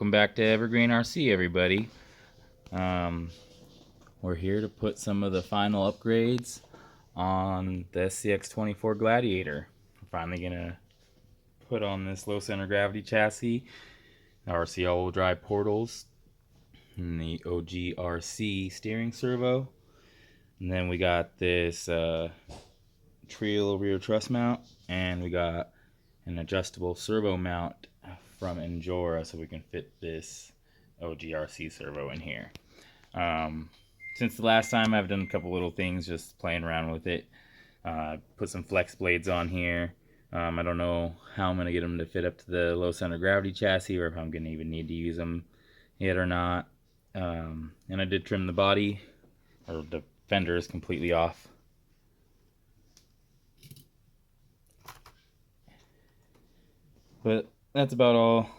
Welcome back to Evergreen RC, everybody. We're here to put some of the final upgrades on the SCX-24 Gladiator. I'm finally gonna put on this low center gravity chassis, RC all-wheel drive portals, and the OG-RC steering servo. And then we got this Trio rear truss mount, and we got an adjustable servo mount from Endura, so we can fit this OG-RC servo in here. Since the last time, I've done a couple little things, just playing around with it. Put some flex blades on here. I don't know how I'm going to get them to fit up to the low center gravity chassis, or if I'm going to even need to use them yet or not. And I did trim the body, or the fender is completely off. But that's about all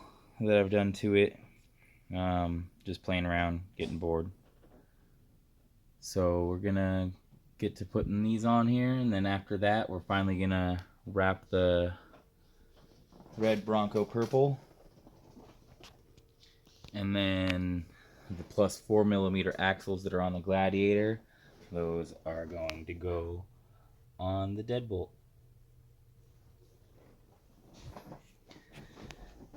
that I've done to it. Just playing around, getting bored. So we're gonna get to putting these on here, and then after that we're finally gonna wrap the red Bronco purple, and then the plus 4mm axles that are on the Gladiator, those are going to go on the deadbolt.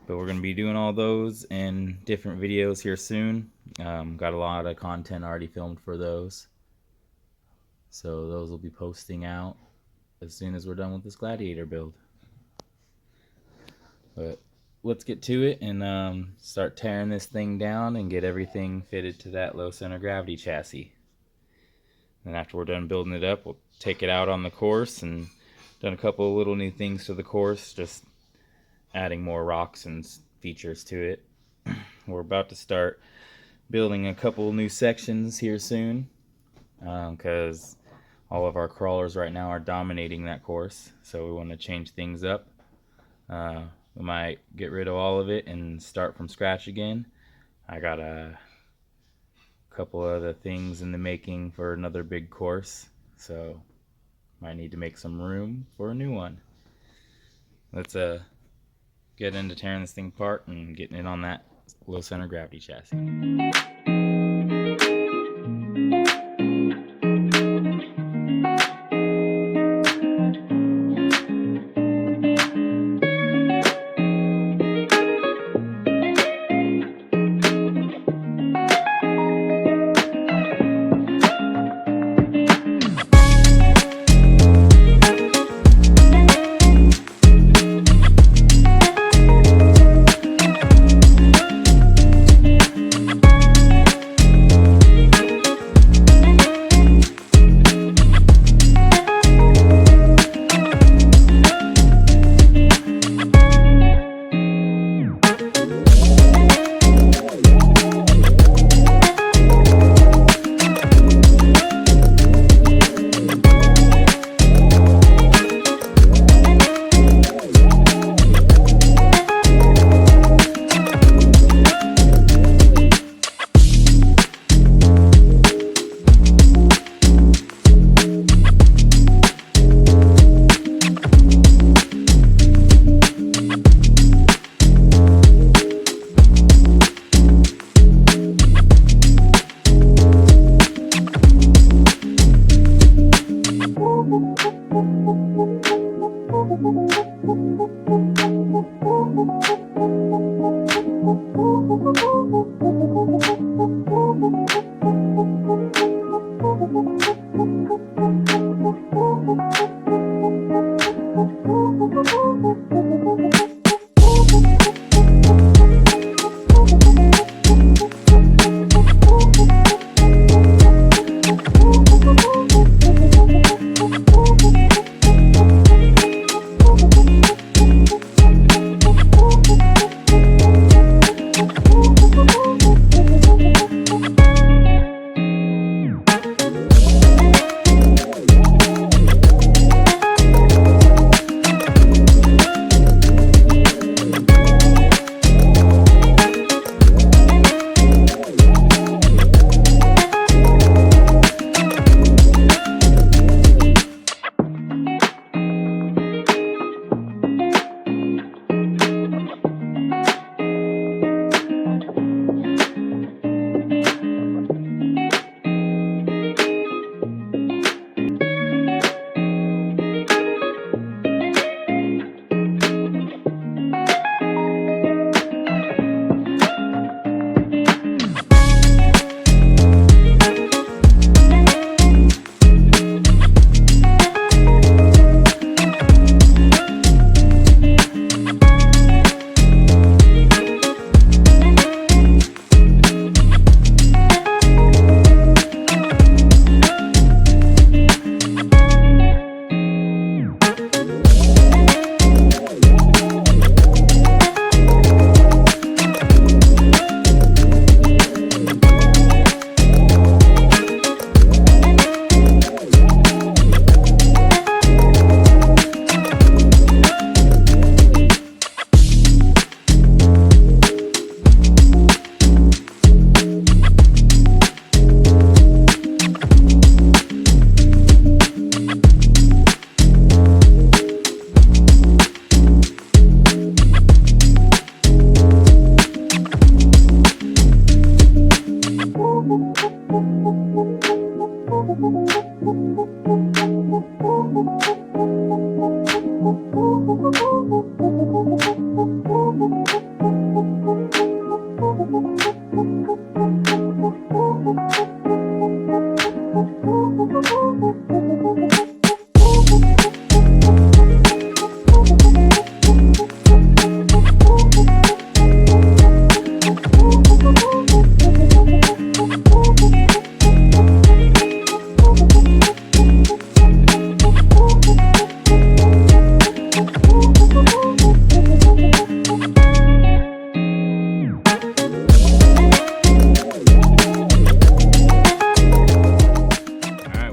But we're going to be doing all those in different videos here soon. Got a lot of content already filmed for those. So those will be posting out as soon as we're done with this Gladiator build. But let's get to it and start tearing this thing down and get everything fitted to that low center gravity chassis. And after we're done building it up, we'll take it out on the course, and done a couple of little new things to the course, just adding more rocks and features to it. We're about to start building a couple new sections here soon, because all of our crawlers right now are dominating that course, so we want to change things up. We might get rid of all of it and start from scratch again. I got a couple other things in the making for another big course, so might need to make some room for a new one. Let's get into tearing this thing apart and getting it on that low center gravity chassis.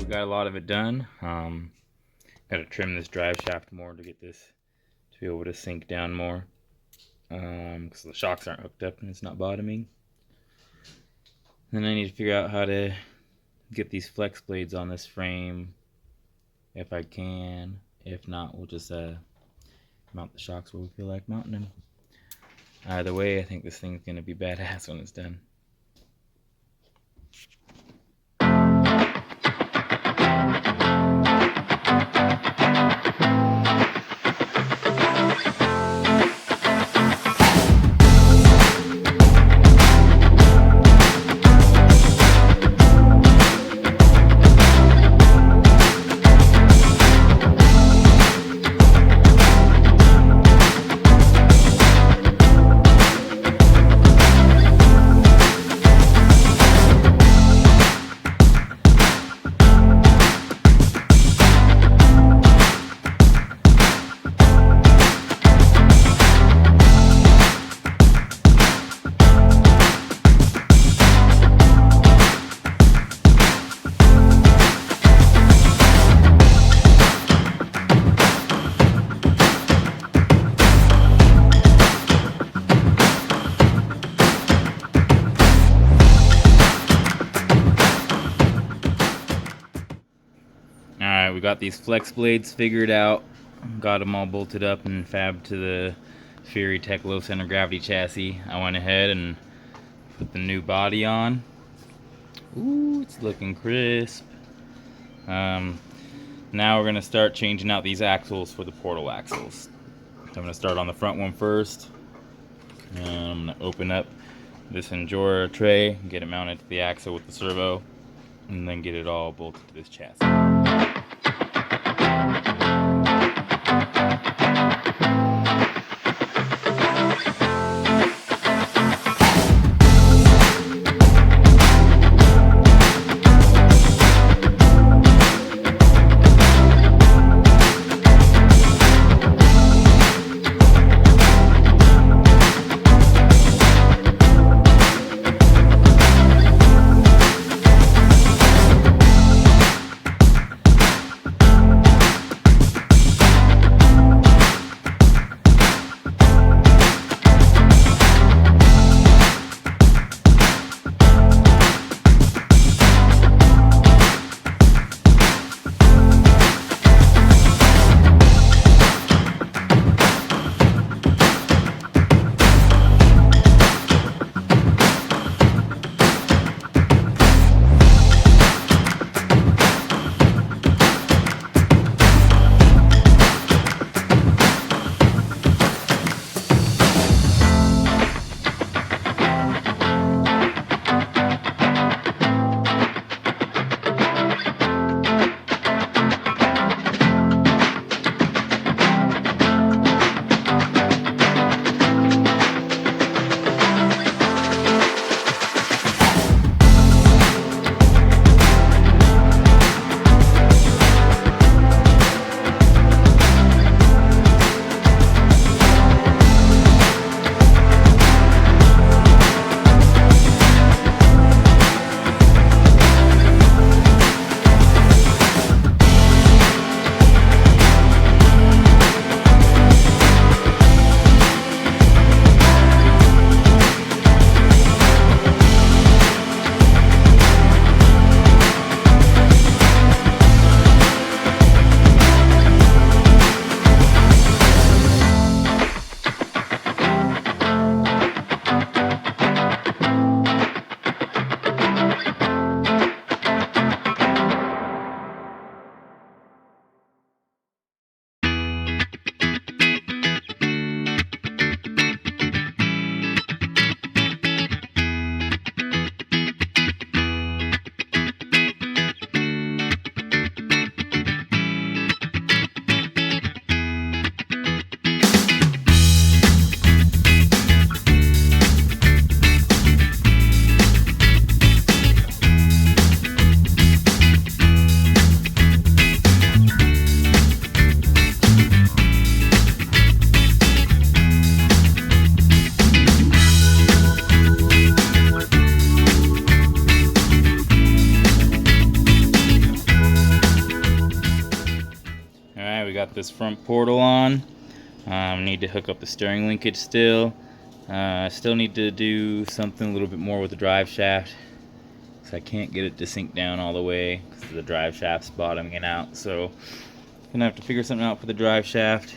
Got a lot of it done. Got to trim this drive shaft more to get this to be able to sink down more, because the shocks aren't hooked up and it's not bottoming. Then I need to figure out how to get these flex blades on this frame if I can. If not, we'll just mount the shocks where we feel like mounting them. Either way, I think this thing's gonna be badass when it's done. Alright, we got these flex blades figured out. Got them all bolted up and fabbed to the Fury Tech low center gravity chassis. I went ahead and put the new body on. Ooh, it's looking crisp. Now we're going to start changing out these axles for the portal axles. I'm going to start on the front one first. And I'm going to open up this Endura tray, get it mounted to the axle with the servo, and then get it all bolted to this chassis. got this front portal on. Need to hook up the steering linkage still. Still need to do something a little bit more with the drive shaft. So I can't get it to sink down all the way because the drive shaft's bottoming out. So gonna have to figure something out for the drive shaft,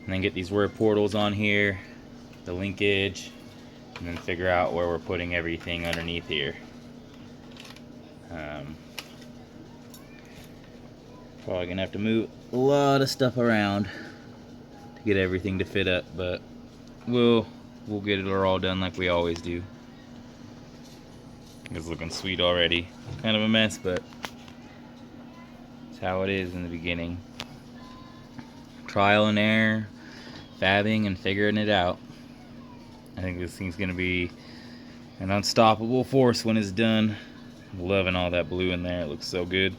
and then get these rear portals on here, the linkage, and then figure out where we're putting everything underneath here. Probably gonna have to move a lot of stuff around to get everything to fit up, but we'll get it all done like we always do. It's looking sweet already. Kind of a mess, but it's how it is in the beginning. Trial and error, fabbing and figuring it out. I think this thing's gonna be an unstoppable force when it's done. I'm loving all that blue in there. It looks so good.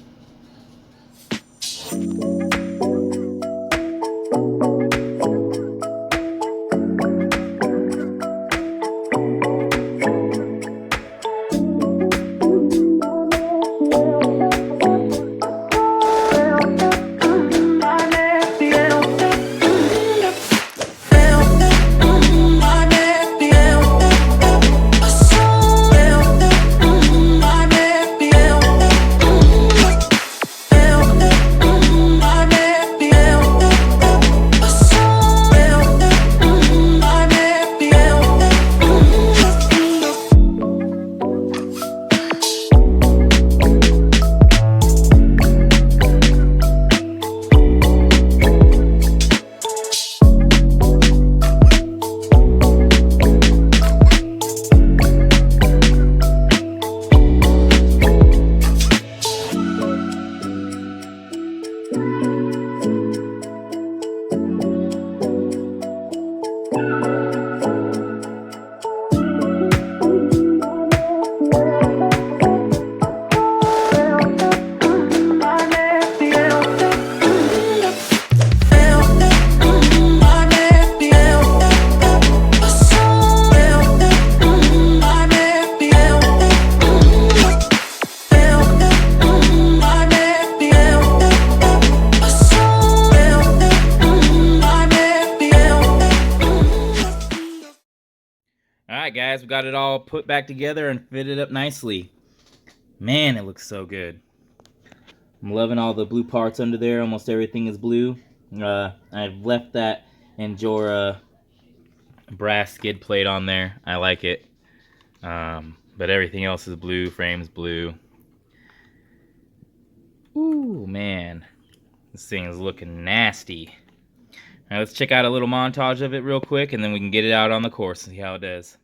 Alright guys, we got it all put back together and fitted up nicely. Man, it looks so good. I'm loving all the blue parts under there. Almost everything is blue. I've left that Angora brass skid plate on there. I like it. But everything else is blue. Frame's blue. Ooh, man. This thing is looking nasty. Now let's check out a little montage of it real quick, and then we can get it out on the course and see how it does.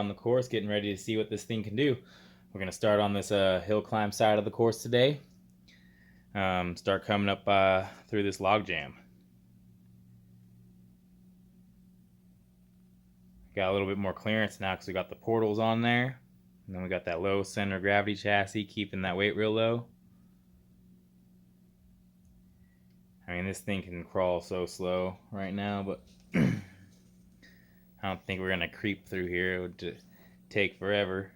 on the course, getting ready to see what this thing can do. We're going to start on this hill climb side of the course today. Start coming up through this log jam. Got a little bit more clearance now because we got the portals on there. And then we got that low center of gravity chassis, keeping that weight real low. I mean, this thing can crawl so slow right now, but I don't think we're going to creep through here. It would just take forever.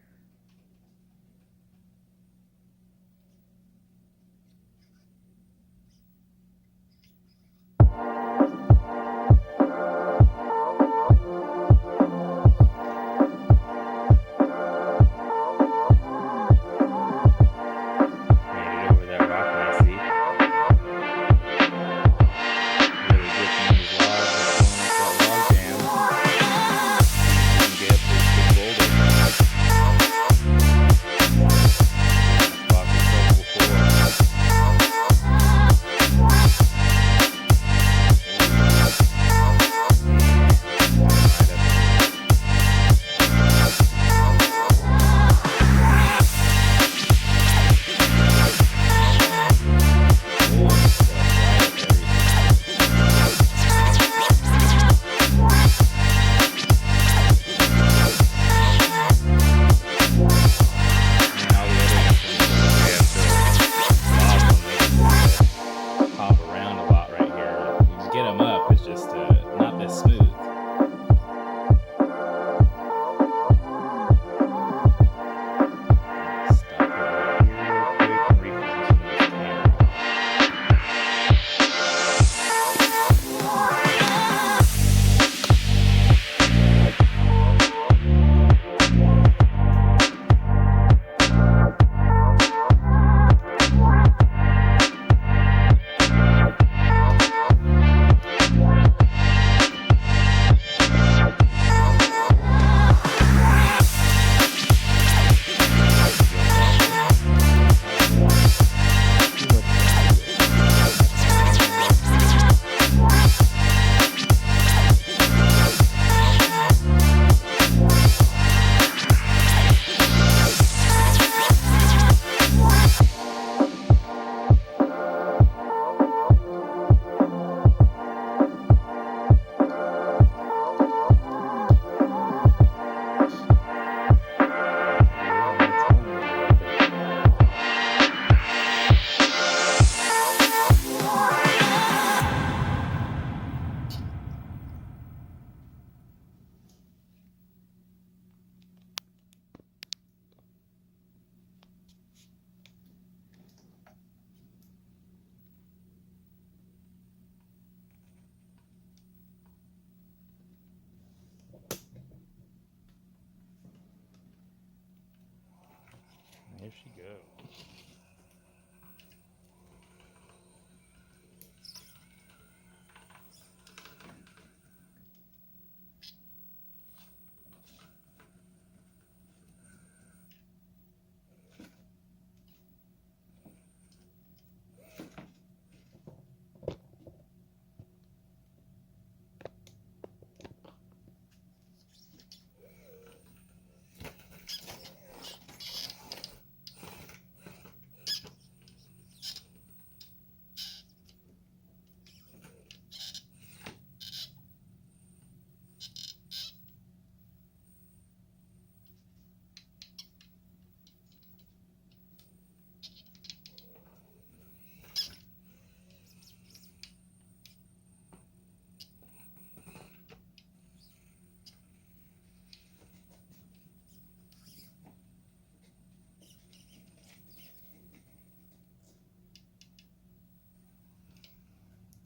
There she goes.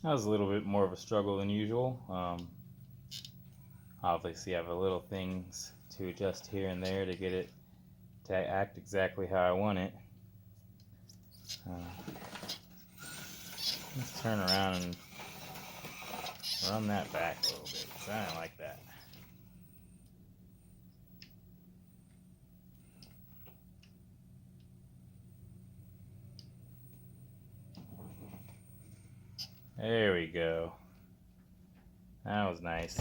That was a little bit more of a struggle than usual. Obviously, I have a little things to adjust here and there to get it to act exactly how I want it. Let's turn around and run that back a little bit, because I don't like that. There we go. That was nice.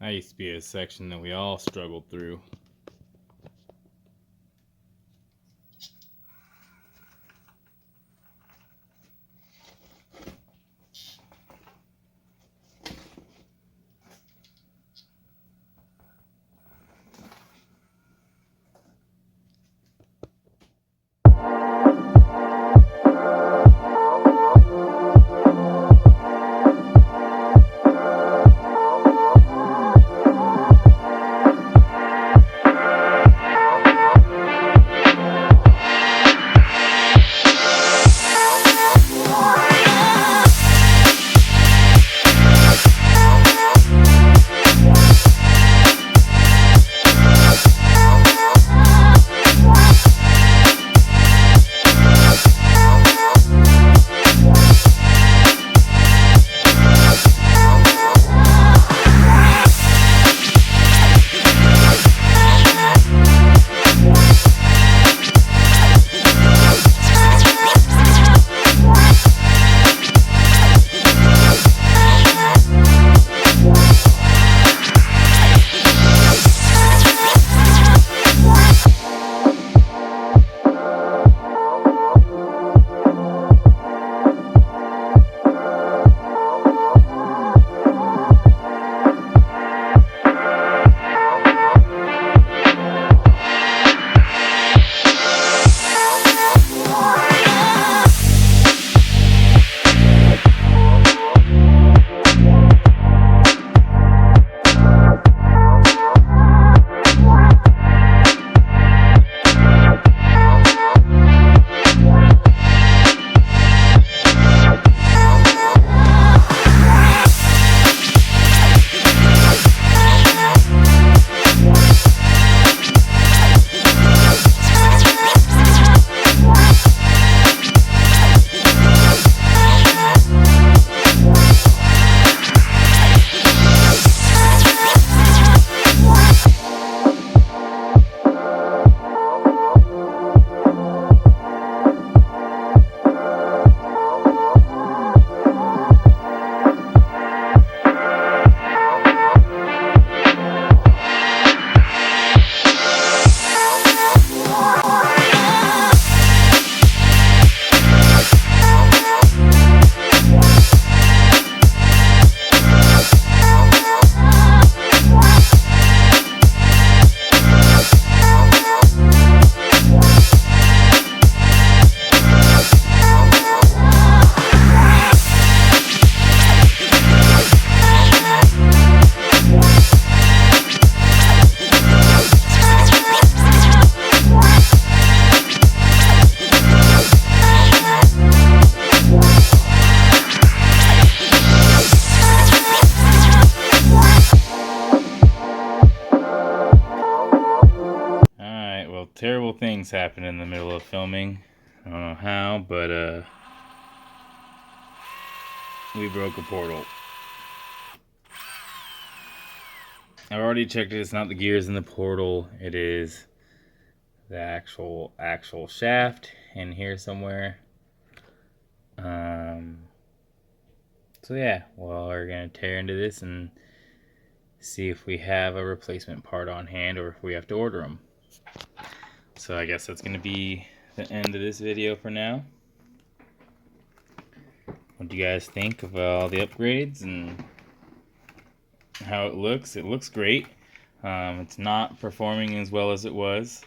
That used to be a section that we all struggled through. Terrible things happen in the middle of filming. I don't know how, but we broke a portal. I've already checked it. It's not the gears in the portal. It is the actual shaft in here somewhere. So yeah, well, we're gonna tear into this and see if we have a replacement part on hand or if we have to order them. So I guess that's gonna be the end of this video for now. What do you guys think of all the upgrades and how it looks? It looks great. It's not performing as well as it was.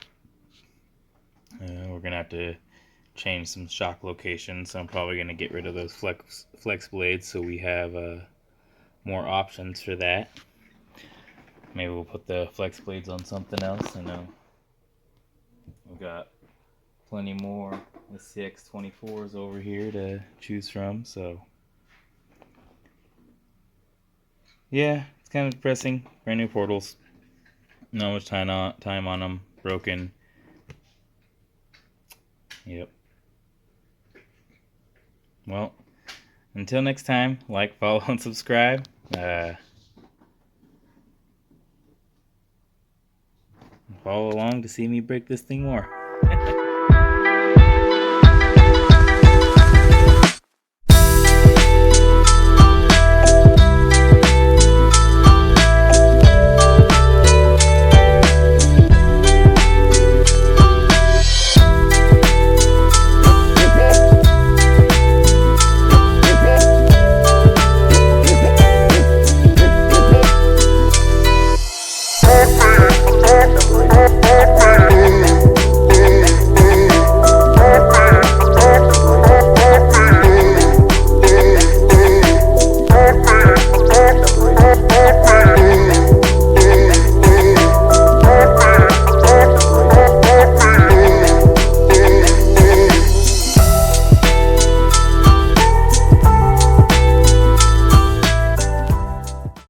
We're gonna have to change some shock locations, so I'm probably gonna get rid of those flex blades so we have more options for that. Maybe we'll put the flex blades on something else. I know we've got plenty more SCX-24s over here to choose from, so yeah, it's kind of depressing. Brand new portals, not much time on them, broken. Yep. Well, until next time, like, follow, and subscribe. Follow along to see me break this thing more.